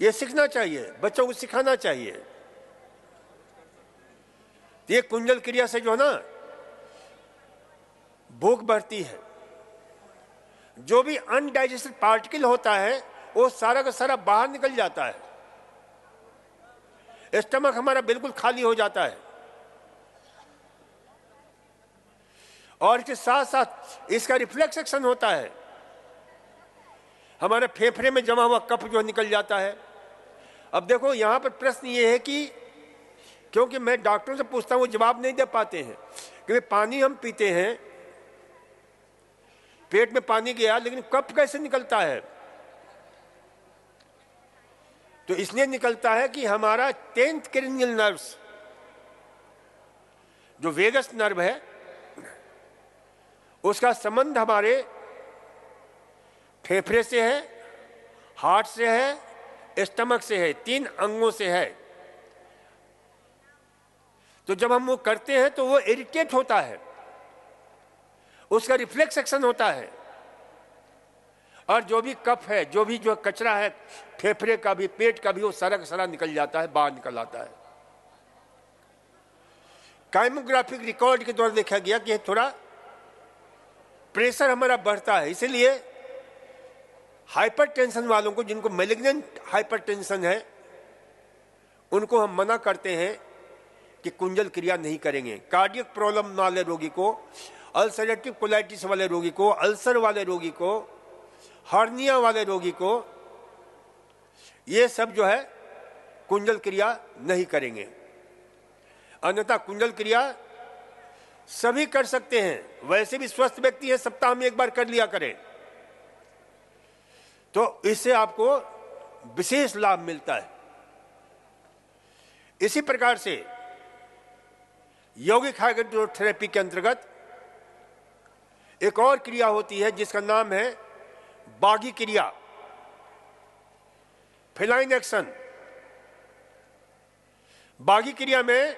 ये सीखना चाहिए, बच्चों को सिखाना चाहिए। ये कुंजल क्रिया से जो है ना भूख बढ़ती है, जो भी अनडाइजेस्टेड पार्टिकल होता है वो सारा का सारा बाहर निकल जाता है, स्टमक हमारा बिल्कुल खाली हो जाता है। और इसके साथ साथ इसका रिफ्लेक्स एक्शन होता है, हमारे फेफड़े में जमा हुआ कफ जो निकल जाता है। अब देखो यहां पर प्रश्न ये है कि क्योंकि मैं डॉक्टरों से पूछता हूं वो जवाब नहीं दे पाते हैं कि पानी हम पीते हैं, पेट में पानी गया लेकिन कफ कैसे निकलता है? तो इसलिए निकलता है कि हमारा 10th क्रेनियल नर्व्स जो वेगस नर्व है उसका संबंध हमारे फेफड़े से है, हार्ट से है, स्टमक से है, 3 अंगों से है। तो जब हम वो करते हैं तो वो इरिटेट होता है, उसका रिफ्लेक्स एक्शन होता है, और जो भी कफ है, जो भी जो कचरा है फेफड़े का भी पेट का भी, वो सारा का सारा निकल जाता है, बाहर निकल आता है। काइमोग्राफिक रिकॉर्ड के द्वारा देखा गया कि थोड़ा प्रेशर हमारा बढ़ता है, इसीलिए हाइपरटेंशन वालों को, जिनको मैलिग्नेंट हाइपरटेंशन है, उनको हम मना करते हैं कि कुंजल क्रिया नहीं करेंगे। कार्डियक प्रॉब्लम वाले रोगी को, अल्सरेटिव कोलाइटिस वाले रोगी को, अल्सर वाले रोगी को, हर्निया वाले रोगी को, ये सब जो है कुंजल क्रिया नहीं करेंगे। अन्यथा कुंजल क्रिया सभी कर सकते हैं, वैसे भी स्वस्थ व्यक्ति है, सप्ताह में 1 बार कर लिया करें, तो इससे आपको विशेष लाभ मिलता है। इसी प्रकार से यौगिक हाइड्रोथेरेपी के अंतर्गत एक और क्रिया होती है जिसका नाम है बागी क्रिया, फेलाइन एक्शन। बागी क्रिया में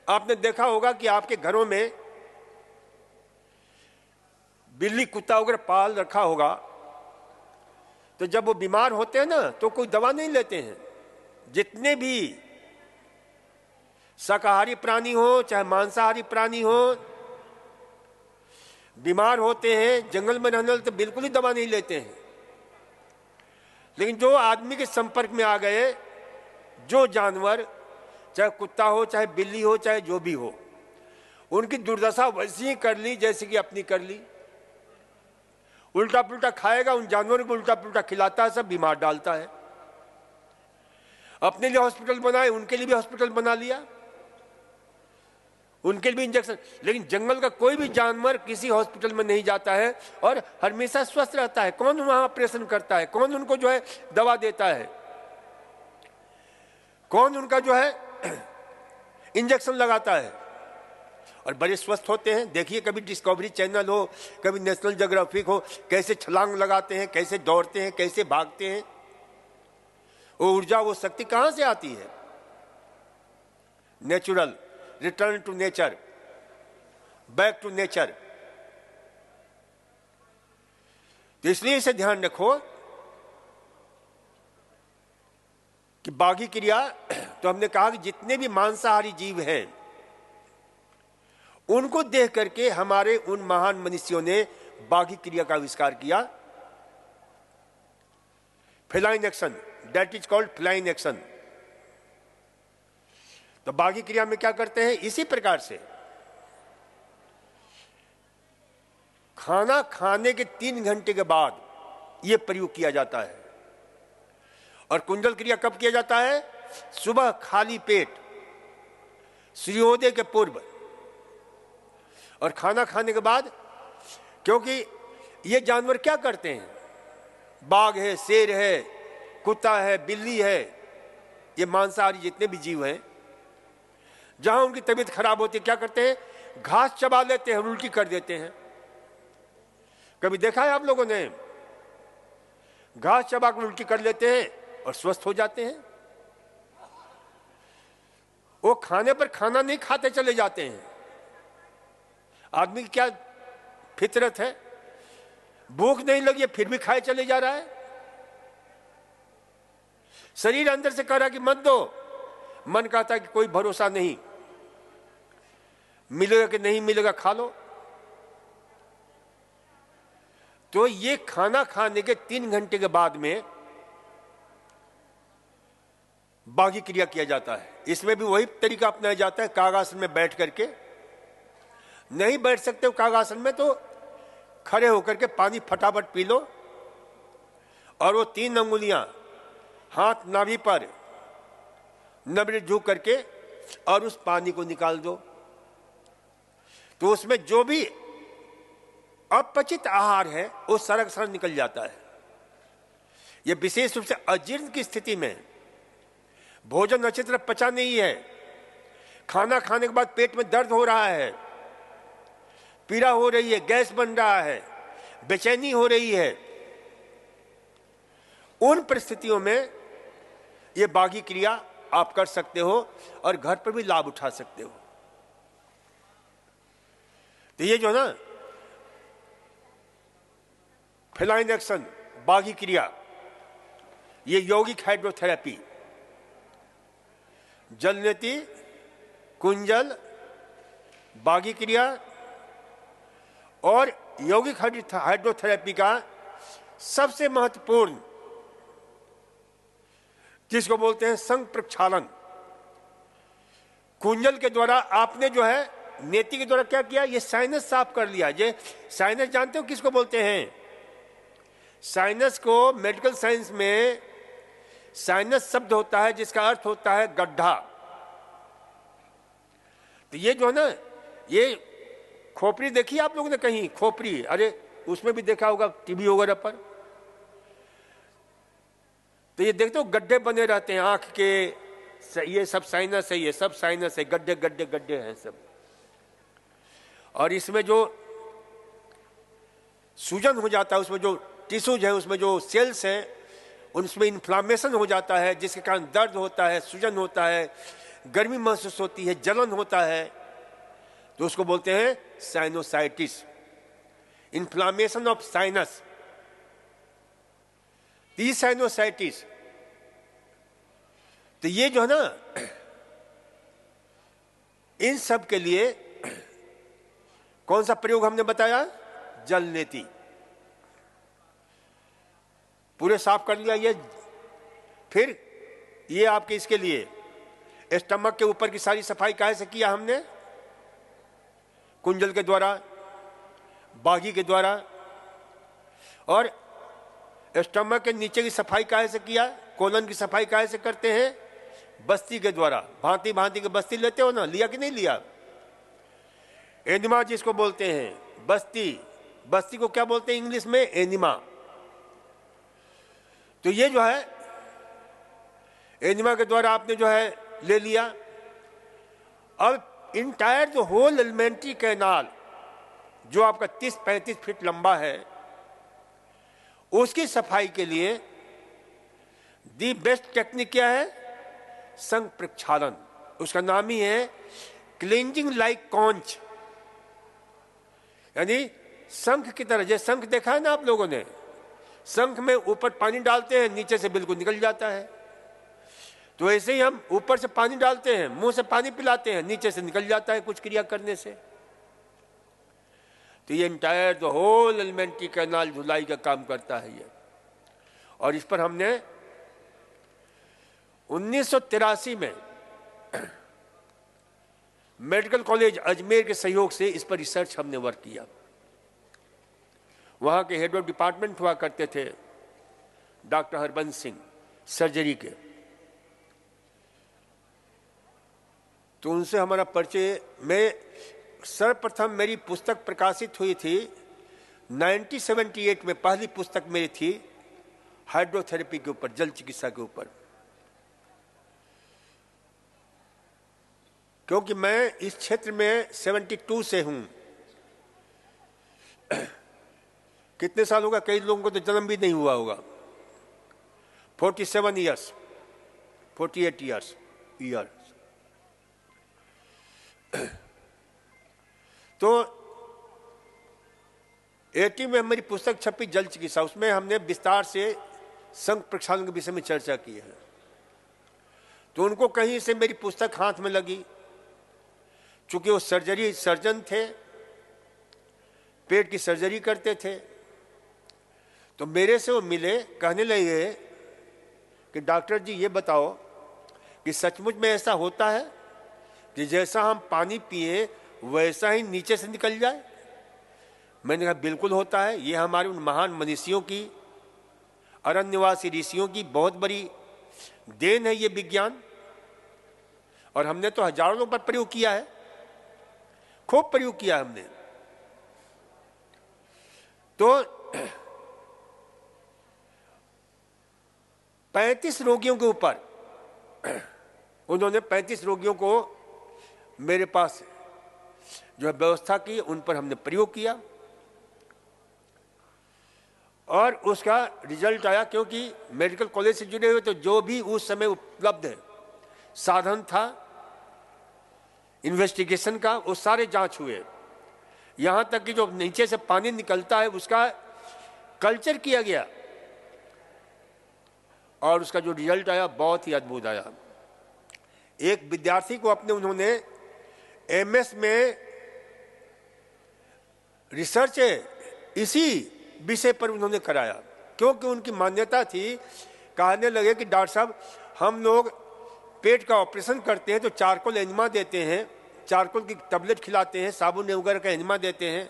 आपने देखा होगा कि आपके घरों में बिल्ली कुत्ता वगैरह पाल रखा होगा, तो जब वो बीमार होते हैं ना तो कोई दवा नहीं लेते हैं। जितने भी शाकाहारी प्राणी हो चाहे मांसाहारी प्राणी हो, बीमार होते हैं, जंगल में रहने वाले तो बिल्कुल ही दवा नहीं लेते हैं। लेकिन जो आदमी के संपर्क में आ गए, जो जानवर, चाहे कुत्ता हो चाहे बिल्ली हो चाहे जो भी हो, उनकी दुर्दशा वैसी ही कर ली जैसे कि अपनी कर ली। उल्टा पुल्टा खाएगा, उन जानवरों को उल्टा पुल्टा खिलाता है, सब बीमार डालता है। अपने लिए हॉस्पिटल बनाए, उनके लिए भी हॉस्पिटल बना लिया, उनके लिए भी इंजेक्शन। लेकिन जंगल का कोई भी जानवर किसी हॉस्पिटल में नहीं जाता है और हमेशा स्वस्थ रहता है। कौन वहां ऑपरेशन करता है? कौन उनको जो है दवा देता है? कौन उनका जो है इंजेक्शन लगाता है? और बड़े स्वस्थ होते हैं। देखिए कभी डिस्कवरी चैनल हो, कभी नेशनल ज्योग्राफिक हो, कैसे छलांग लगाते हैं, कैसे दौड़ते हैं, कैसे भागते हैं। वो ऊर्जा, वो शक्ति कहां से आती है? Natural, return to nature, back to nature. तो इसलिए इसे ध्यान रखो कि बागी क्रिया, तो हमने कहा कि जितने भी मांसाहारी जीव हैं उनको देख करके हमारे उन महान मनुष्यों ने बागी क्रिया का आविष्कार किया, feline action, that is called feline action. तो बागी क्रिया में क्या करते हैं? इसी प्रकार से खाना खाने के 3 घंटे के बाद यह प्रयोग किया जाता है। और कुंजल क्रिया कब किया जाता है? सुबह खाली पेट, सूर्योदय के पूर्व, और खाना खाने के बाद। क्योंकि ये जानवर क्या करते हैं? बाघ है, शेर है, कुत्ता है, बिल्ली है, ये मांसाहारी जितने भी जीव हैं, जहां उनकी तबीयत खराब होती है क्या करते हैं? घास चबा लेते हैं, उल्टी कर देते हैं। कभी देखा है आप लोगों ने? घास चबा कर उल्टी कर लेते हैं और स्वस्थ हो जाते हैं। वो खाने पर खाना नहीं खाते चले जाते हैं। आदमी की क्या फितरत है, भूख नहीं लगी फिर भी खाए चले जा रहा है। शरीर अंदर से कह रहा कि मत दो, मन कहता कि कोई भरोसा नहीं, मिलेगा कि नहीं मिलेगा, खा लो। तो ये खाना खाने के 3 घंटे के बाद में बागी क्रिया किया जाता है। इसमें भी वही तरीका अपनाया जाता है, कागासन में बैठ करके। नहीं बैठ सकते हो कागासन में तो खड़े होकर के पानी फटाफट पी लो, और वो 3 अंगुलियां हाथ नाभि पर नब्र झुक करके और उस पानी को निकाल दो। तो उसमें जो भी अपचित आहार है वो सारा का सारा निकल जाता है। ये विशेष रूप से अजीर्ण की स्थिति में भोजन अच्छी तरह पचा नहीं है, खाना खाने के बाद पेट में दर्द हो रहा है, पीड़ा हो रही है, गैस बन रहा है, बेचैनी हो रही है, उन परिस्थितियों में ये बागी क्रिया आप कर सकते हो और घर पर भी लाभ उठा सकते हो। तो ये जो ना फेलाइन एक्शन, बागी क्रिया, ये यौगिक हाइड्रोथेरेपी, जलनेति, कुंजल, बागी क्रिया और यौगिक हाइड्रोथेरेपी का सबसे महत्वपूर्ण, जिसको बोलते हैं संघ प्रक्षालन। कुंजल के द्वारा आपने जो है नेति के द्वारा क्या किया, ये साइनस साफ कर लिया। ये साइनस जानते हो किसको बोलते हैं? साइनस को मेडिकल साइंस में साइनस शब्द होता है जिसका अर्थ होता है गड्ढा। तो ये जो है ना, ये खोपड़ी देखी आप लोगों ने कहीं? खोपड़ी, अरे उसमें भी देखा होगा टीवी वगैरह पर। तो ये देखते हो गड्ढे बने रहते हैं आंख के, ये सब साइनस है, ये सब साइनस है, गड्ढे गड्ढे गड्ढे हैं सब। और इसमें जो सूजन हो जाता है, उसमें जो टिश्यूज है, उसमें जो सेल्स हैं, उनमें इन्फ्लामेशन हो जाता है, जिसके कारण दर्द होता है, सूजन होता है, गर्मी महसूस होती है, जलन होता है। तो उसको बोलते हैं sinusitis, inflammation of sinus, sinusitis. तो ये जो है ना, इन सब के लिए कौन सा प्रयोग हमने बताया? जलनेति। पूरे साफ कर लिया ये। फिर ये आपके इसके लिए स्टमक के ऊपर की सारी सफाई काहे से किया हमने? कुंजल के द्वारा, बागी के द्वारा। और स्टमक के नीचे की सफाई काहे से किया? कोलन की सफाई काहे से करते हैं? बस्ती के द्वारा। भांति भांति के बस्ती लेते हो ना, लिया कि नहीं लिया? एनिमा जिसको बोलते हैं, बस्ती। बस्ती को क्या बोलते हैं इंग्लिश में? एनिमा। तो ये जो है एनिमा के द्वारा आपने जो है ले लिया। अब इंटायर जो होल एलिमेंट्री कैनाल जो आपका 30-35 फीट लंबा है, उसकी सफाई के लिए दी बेस्ट टेक्निक क्या है? संघ प्रक्षालन। उसका नाम ही है क्लींजिंग लाइक कॉन्च, यानी शंख की तरह। जैसे शंख देखा है ना आप लोगों ने, शंख में ऊपर पानी डालते हैं, नीचे से बिल्कुल निकल जाता है। तो ऐसे ही हम ऊपर से पानी डालते हैं, मुंह से पानी पिलाते हैं, नीचे से निकल जाता है कुछ क्रिया करने से। तो ये entire the whole alimentary canal धुलाई का काम करता है ये। और इस पर हमने 1983 में मेडिकल कॉलेज अजमेर के सहयोग से इस पर रिसर्च हमने वर्क किया। वहां के हेड ऑफ डिपार्टमेंट हुआ करते थे डॉक्टर हरबंस सिंह, सर्जरी के। तो उनसे हमारा परिचय, मैं सर्वप्रथम मेरी पुस्तक प्रकाशित हुई थी 1978 में। पहली पुस्तक मेरी थी हाइड्रोथेरेपी के ऊपर, जल चिकित्सा के ऊपर। क्योंकि मैं इस क्षेत्र में 72 से हूं। कितने साल होगा? कई लोगों को तो जन्म भी नहीं हुआ होगा। 47 ईयर्स, 48 ईयर्स। तो 80 में हमारी पुस्तक छपी जल चिकित्सा। उसमें हमने विस्तार से संघ प्रक्षालन के विषय में चर्चा की है। तो उनको कहीं से मेरी पुस्तक हाथ में लगी, चूंकि वो सर्जन थे, पेट की सर्जरी करते थे। तो मेरे से वो मिले, कहने लगे कि डॉक्टर जी ये बताओ कि सचमुच में ऐसा होता है कि जैसा हम पानी पिए वैसा ही नीचे से निकल जाए? मैंने कहा बिल्कुल होता है। ये हमारे उन महान मनीषियों की, अरण्यवासी ऋषियों की बहुत बड़ी देन है ये विज्ञान, और हमने तो हजारों लोगों पर प्रयोग किया है, खूब प्रयोग किया हमने। तो 35 रोगियों के ऊपर उन्होंने 35 रोगियों को मेरे पास जो है व्यवस्था की, उन पर हमने प्रयोग किया और उसका रिजल्ट आया। क्योंकि मेडिकल कॉलेज से जुड़े हुए तो जो भी उस समय उपलब्ध साधन था इन्वेस्टिगेशन का, वो सारे जांच हुए। यहां तक कि जो नीचे से पानी निकलता है उसका कल्चर किया गया और उसका जो रिजल्ट आया बहुत ही अद्भुत आया। एक विद्यार्थी को अपने उन्होंने एमएस में रिसर्च इसी विषय पर उन्होंने कराया, क्योंकि उनकी मान्यता थी। कहने लगे कि डॉक्टर साहब हम लोग पेट का ऑपरेशन करते हैं तो चारकोल एनिमा देते हैं, चारकोल की टैबलेट खिलाते हैं, साबुन वगैरह का एनिमा देते हैं,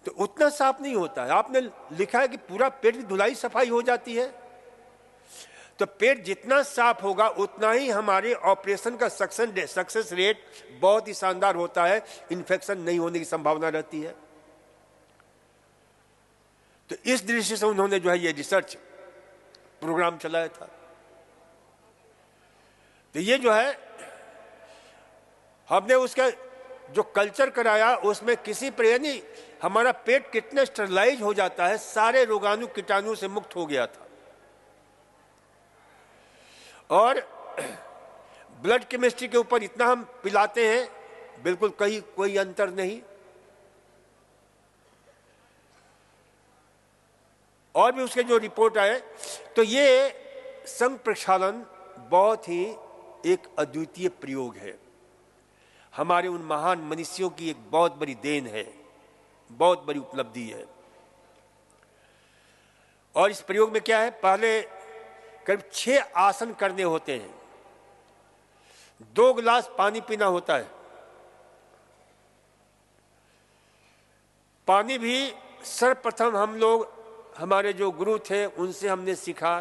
तो उतना साफ नहीं होता है। आपने लिखा है कि पूरा पेट की धुलाई सफाई हो जाती है, तो पेट जितना साफ होगा उतना ही हमारे ऑपरेशन का सक्सेस रेट बहुत ही शानदार होता है, इन्फेक्शन नहीं होने की संभावना रहती है। तो इस दृष्टि से उन्होंने जो है ये रिसर्च प्रोग्राम चलाया था। तो ये जो है हमने उसका जो कल्चर कराया उसमें किसी पर, यानी हमारा पेट कितना स्टरलाइज हो जाता है, सारे रोगाणु कीटाणु से मुक्त हो गया था। और ब्लड केमिस्ट्री के ऊपर इतना हम पिलाते हैं, बिल्कुल कहीं कोई अंतर नहीं। और भी उसके जो रिपोर्ट आए, तो ये संघ प्रक्षालन बहुत ही एक अद्वितीय प्रयोग है, हमारे उन महान मनीषियों की एक बहुत बड़ी देन है, बहुत बड़ी उपलब्धि है। और इस प्रयोग में क्या है, पहले करीब 6 आसन करने होते हैं, 2 गिलास पानी पीना होता है। पानी भी सर्वप्रथम हम लोग, हमारे जो गुरु थे उनसे हमने सीखा,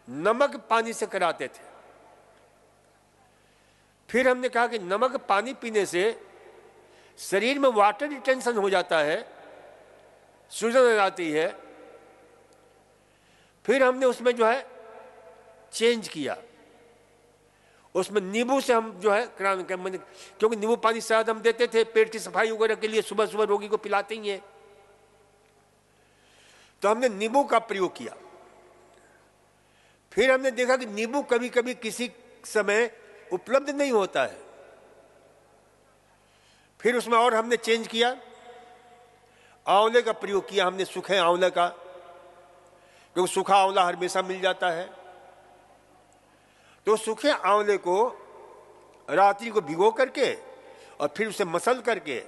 नमक पानी से कराते थे। फिर हमने कहा कि नमक पानी पीने से शरीर में वाटर रिटेंशन हो जाता है, सूजन आती है। फिर हमने उसमें जो है चेंज किया, उसमें नींबू से हम जो है क्योंकि नींबू पानी शायद हम देते थे पेट की सफाई वगैरह के लिए, सुबह सुबह रोगी को पिलाते ही हैं, तो हमने नींबू का प्रयोग किया। फिर हमने देखा कि नींबू कभी कभी किसी समय उपलब्ध नहीं होता है, फिर उसमें और हमने चेंज किया, आंवले का प्रयोग किया हमने, सूखे आंवले का, क्योंकि सूखा आंवला हमेशा मिल जाता है। तो सूखे आंवले को रात्रि को भिगो करके और फिर उसे मसल करके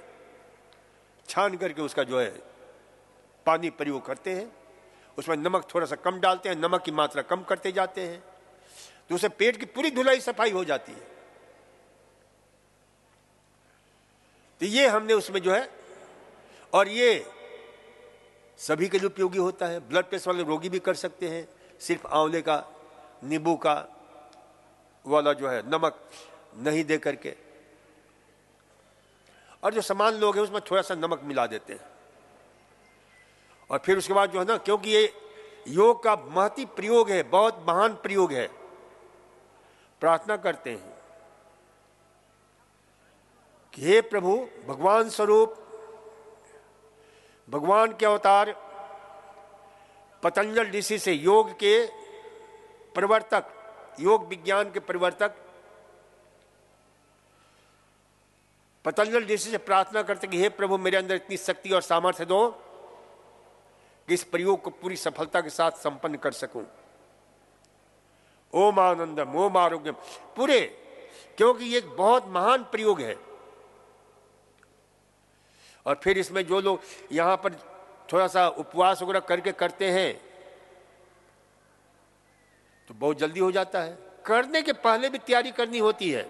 छान करके उसका जो है पानी प्रयोग करते हैं। उसमें नमक थोड़ा सा कम डालते हैं, नमक की मात्रा कम करते जाते हैं, तो उसे पेट की पूरी धुलाई सफाई हो जाती है। तो ये हमने उसमें जो है, और ये सभी के लिए उपयोगी होता है, ब्लड प्रेशर वाले रोगी भी कर सकते हैं, सिर्फ आंवले का, नींबू का वाला जो है नमक नहीं दे करके, और जो सामान्य लोग हैं उसमें थोड़ा सा नमक मिला देते हैं। और फिर उसके बाद जो है ना, क्योंकि ये योग का महती प्रयोग है, बहुत महान प्रयोग है, प्रार्थना करते हैं कि हे प्रभु, भगवान स्वरूप, भगवान के अवतार पतंजलि ऋषि से, योग के प्रवर्तक, योग विज्ञान के प्रवर्तक पतंजलि ऋषि से प्रार्थना करते कि हे प्रभु, मेरे अंदर इतनी शक्ति और सामर्थ्य दो कि इस प्रयोग को पूरी सफलता के साथ संपन्न कर सकूं। ओम आनंदम, ओम आरोग्यम, पूरे, क्योंकि ये एक बहुत महान प्रयोग है। और फिर इसमें जो लोग यहां पर थोड़ा सा उपवास वगैरह करके करते हैं तो बहुत जल्दी हो जाता है। करने के पहले भी तैयारी करनी होती है।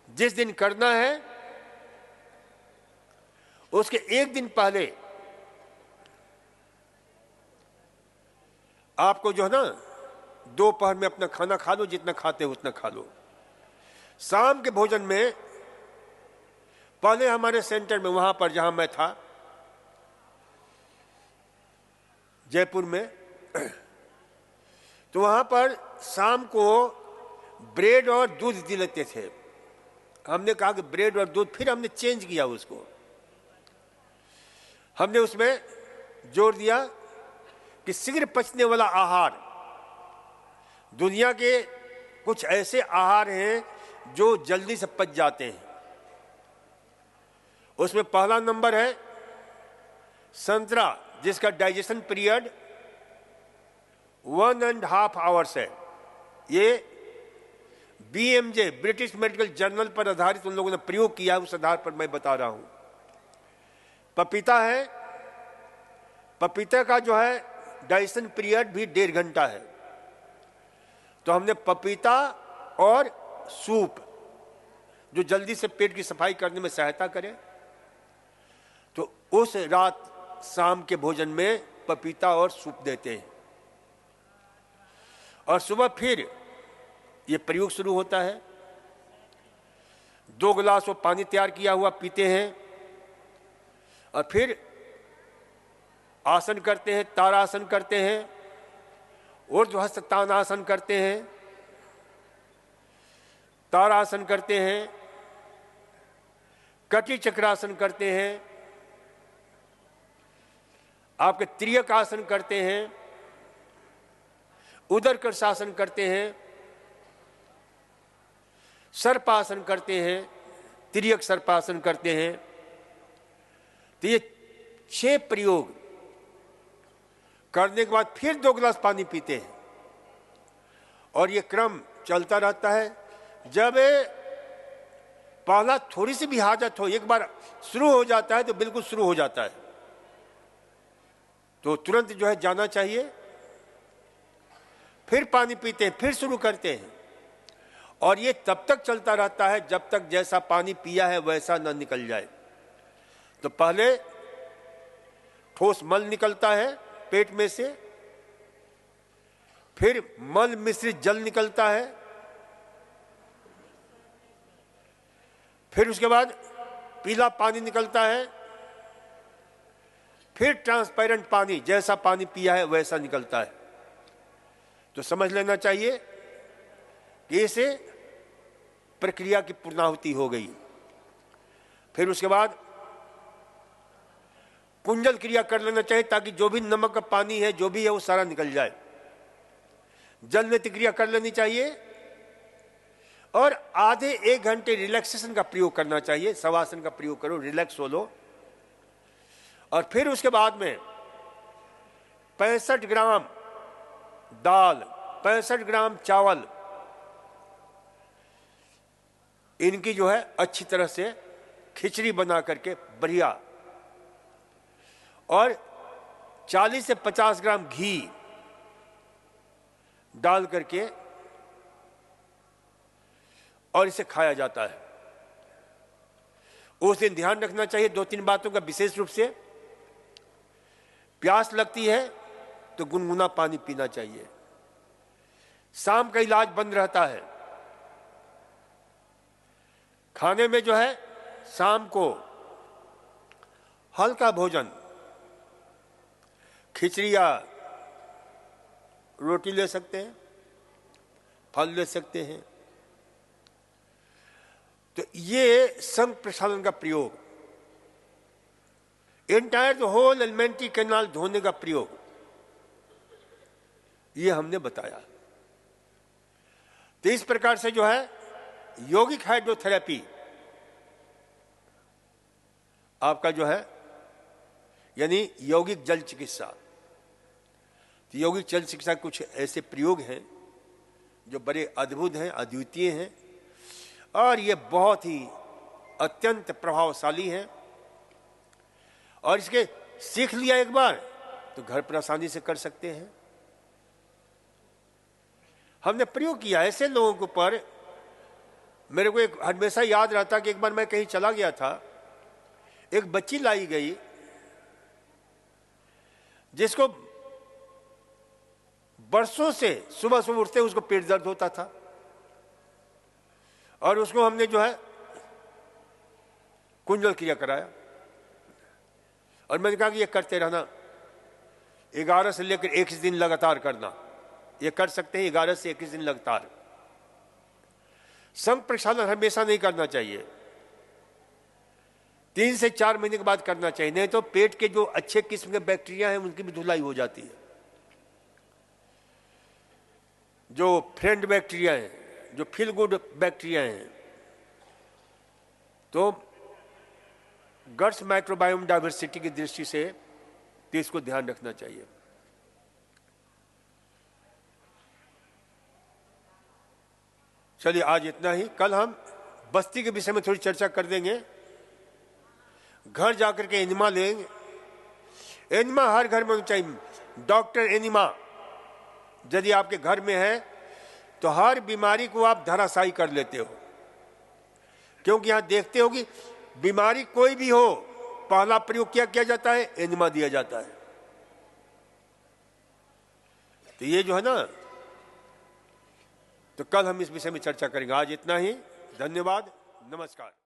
जिस दिन करना है उसके एक दिन पहले आपको जो है ना, दोपहर में अपना खाना खा लो, जितना खाते हो उतना खा लो। शाम के भोजन में पहले हमारे सेंटर में, वहां पर जहां मैं था जयपुर में, तो वहां पर शाम को ब्रेड और दूध दे लेते थे। हमने कहा कि ब्रेड और दूध, फिर हमने चेंज किया उसको। हमने उसमें जोर दिया कि शीघ्र पचने वाला आहार, दुनिया के कुछ ऐसे आहार हैं जो जल्दी से पच जाते हैं। उसमें पहला नंबर है संतरा, जिसका डाइजेशन पीरियड 1.5 आवर्स है। ये BMJ, ब्रिटिश मेडिकल जर्नल पर आधारित उन लोगों ने प्रयोग किया है, उस आधार पर मैं बता रहा हूं। पपीता है, पपीते का जो है डाइजेशन पीरियड भी 1.5 घंटा है। तो हमने पपीता और सूप, जो जल्दी से पेट की सफाई करने में सहायता करे, तो उस रात शाम के भोजन में पपीता और सूप देते हैं। और सुबह फिर ये प्रयोग शुरू होता है। 2 गिलास वो पानी तैयार किया हुआ पीते हैं और फिर आसन करते हैं, तारासन करते हैं, ऊर्ध्वहस्त तानासन करते हैं, तारासन करते हैं, कटी चक्रासन करते हैं, आपके त्रियक आसन करते हैं, उदरकर्षासन करते हैं, सर्पासन करते हैं, त्रियक सर्पासन करते हैं। तो ये 6 प्रयोग करने के बाद फिर 2 गिलास पानी पीते हैं और ये क्रम चलता रहता है। जब पहला थोड़ी सी भी हाजत हो, एक बार शुरू हो जाता है तो बिल्कुल शुरू हो जाता है, तो तुरंत जो है जाना चाहिए। फिर पानी पीते हैं, फिर शुरू करते हैं और ये तब तक चलता रहता है जब तक जैसा पानी पिया है वैसा न निकल जाए। तो पहले ठोस मल निकलता है पेट में से, फिर मल मिश्रित जल निकलता है, फिर उसके बाद पीला पानी निकलता है, फिर ट्रांसपेरेंट पानी, जैसा पानी पिया है वैसा निकलता है। तो समझ लेना चाहिए कि इसे प्रक्रिया की पूर्णाहुति हो गई। फिर उसके बाद कुंजल क्रिया कर लेना चाहिए ताकि जो भी नमक का पानी है, जो भी है, वो सारा निकल जाए। जल नेति क्रिया कर लेनी चाहिए और आधे 1 घंटे रिलैक्सेशन का प्रयोग करना चाहिए। शवासन का प्रयोग करो, रिलैक्स हो लो। और फिर उसके बाद में 65 ग्राम दाल, 65 ग्राम चावल, इनकी जो है अच्छी तरह से खिचड़ी बना करके बढ़िया, और 40 से 50 ग्राम घी डाल करके और इसे खाया जाता है। उस दिन ध्यान रखना चाहिए 2-3 बातों का विशेष रूप से। प्यास लगती है तो गुनगुना पानी पीना चाहिए। शाम का इलाज बंद रहता है। खाने में जो है शाम को हल्का भोजन, खिचड़ी या रोटी ले सकते हैं, फल ले सकते हैं। तो ये संग प्रसारण का प्रयोग, entire the whole alimentary canal धोने का प्रयोग, ये हमने बताया। तो इस प्रकार से जो है यौगिक हाइड्रोथेरेपी आपका जो है, यानी यौगिक जल चिकित्सा। तो यौगिक जल चिकित्सा कुछ ऐसे प्रयोग हैं जो बड़े अद्भुत हैं, अद्वितीय हैं, और ये बहुत ही अत्यंत प्रभावशाली हैं। और इसके सीख लिया एक बार तो घर पर आसानी से कर सकते हैं। हमने प्रयोग किया ऐसे लोगों के ऊपर। मेरे को एक हमेशा याद रहता कि एक बार मैं कहीं चला गया था, एक बच्ची लाई गई जिसको बरसों से सुबह सुबह उठते उसको पेट दर्द होता था, और उसको हमने जो है कुंडल क्रिया कराया। और मैंने कहा कि ये करते रहना, 11 से लेकर 21 दिन लगातार करना। ये कर सकते हैं 11 से 21 दिन लगातार। संग प्रक्षालन हमेशा नहीं करना चाहिए, 3 से 4 महीने के बाद करना चाहिए, नहीं तो पेट के जो अच्छे किस्म के बैक्टीरिया हैं उनकी भी धुलाई हो जाती है। जो फ्रेंड बैक्टीरिया हैं, जो फील गुड बैक्टीरिया हैं, तो गट्स माइक्रोबायोम डाइवर्सिटी की दृष्टि से तो इसको ध्यान रखना चाहिए। चलिए आज इतना ही। कल हम बस्ती के विषय में थोड़ी चर्चा कर देंगे। घर जाकर के एनिमा लेंगे। एनिमा हर घर में होना चाहिए। डॉक्टर एनिमा यदि आपके घर में है तो हर बीमारी को आप धराशायी कर लेते हो, क्योंकि यहां देखते हो कि बीमारी कोई भी हो, पहला प्रयोग किया जाता है, एनिमा दिया जाता है। तो ये जो है ना, तो कल हम इस विषय में चर्चा करेंगे। आज इतना ही। धन्यवाद, नमस्कार।